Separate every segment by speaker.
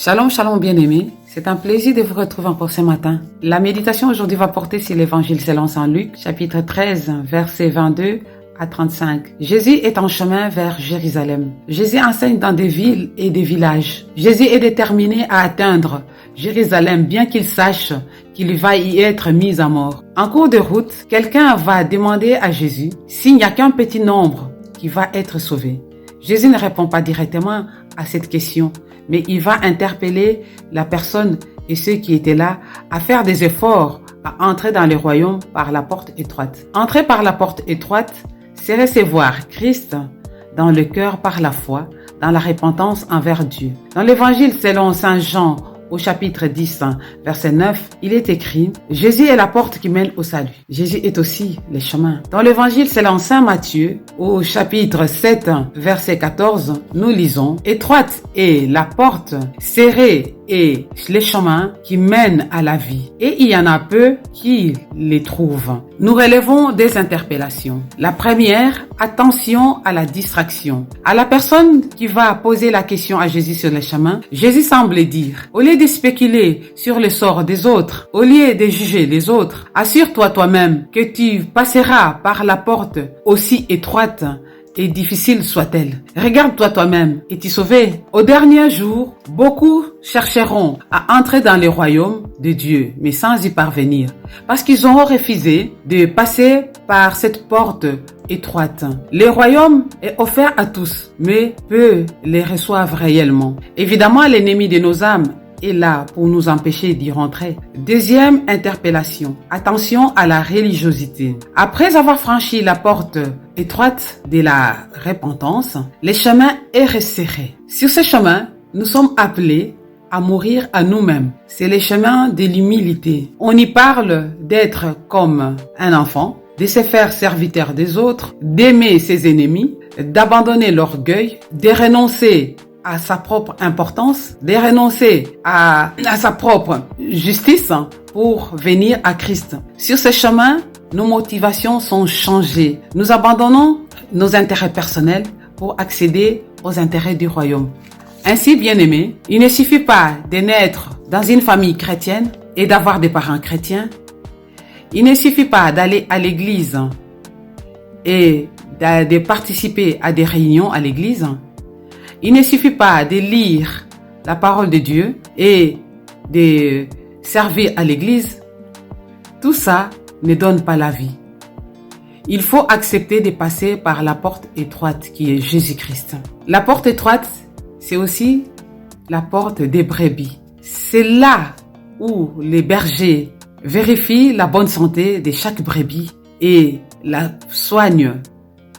Speaker 1: Shalom, shalom bien-aimés. C'est un plaisir de vous retrouver encore ce matin. La méditation aujourd'hui va porter sur l'évangile selon saint Luc, chapitre 13, versets 22 à 35. Jésus est en chemin vers Jérusalem. Jésus enseigne dans des villes et des villages. Jésus est déterminé à atteindre Jérusalem, bien qu'il sache qu'il va y être mis à mort. En cours de route, quelqu'un va demander à Jésus s'il n'y a qu'un petit nombre qui va être sauvé. Jésus ne répond pas directement à cette question, mais il va interpeller la personne et ceux qui étaient là à faire des efforts à entrer dans le royaume par la porte étroite. Entrer par la porte étroite, c'est recevoir Christ dans le cœur par la foi, dans la repentance envers Dieu. Dans l'évangile selon saint Jean, au chapitre 10, verset 9, il est écrit « Jésus est la porte qui mène au salut. Jésus est aussi le chemin. » Dans l'évangile selon saint Matthieu, au chapitre 7, verset 14, nous lisons « Étroite est la porte, serrée est le chemin qui mène à la vie, et il y en a peu qui les trouvent. » Nous relevons des interpellations. La première, attention à la distraction. À la personne qui va poser la question à Jésus sur le chemin, Jésus semble dire, au lieu de spéculer sur le sort des autres, au lieu de juger les autres, assure-toi toi-même que tu passeras par la porte aussi étroite et difficile soit-elle. Regarde-toi toi-même et t'y sauver. Au dernier jour, beaucoup chercheront à entrer dans le royaume de Dieu, mais sans y parvenir, parce qu'ils auront refusé de passer par cette porte étroite. Le royaume est offert à tous, mais peu les reçoivent réellement. Évidemment, l'ennemi de nos âmes est là pour nous empêcher d'y rentrer. Deuxième interpellation. Attention à la religiosité. Après avoir franchi la porte étroite de la repentance, le chemin est resserré. Sur ce chemin, nous sommes appelés à mourir à nous-mêmes. C'est le chemin de l'humilité. On y parle d'être comme un enfant, de se faire serviteur des autres, d'aimer ses ennemis, d'abandonner l'orgueil, de renoncer à sa propre importance, de renoncer à sa propre justice pour venir à Christ. Sur ce chemin, nos motivations sont changées. Nous abandonnons nos intérêts personnels pour accéder aux intérêts du royaume. Ainsi, bien-aimés, il ne suffit pas de naître dans une famille chrétienne et d'avoir des parents chrétiens. Il ne suffit pas d'aller à l'église et de participer à des réunions à l'église. Il ne suffit pas de lire la parole de Dieu et de servir à l'église. Tout ça ne donne pas la vie. Il faut accepter de passer par la porte étroite qui est Jésus-Christ. La porte étroite, c'est aussi la porte des brebis. C'est là où les bergers vérifient la bonne santé de chaque brebis et la soignent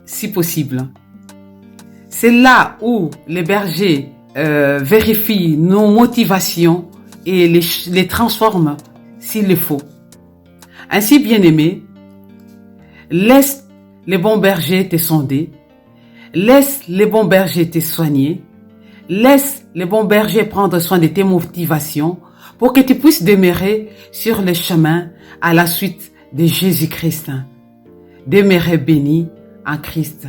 Speaker 1: si possible. C'est là où les bergers vérifient nos motivations et les transforment s'il le faut. Ainsi, bien-aimé, laisse les bons bergers te sonder, laisse les bons bergers te soigner, laisse les bons bergers prendre soin de tes motivations pour que tu puisses demeurer sur le chemin à la suite de Jésus-Christ. Demeurer béni en Christ.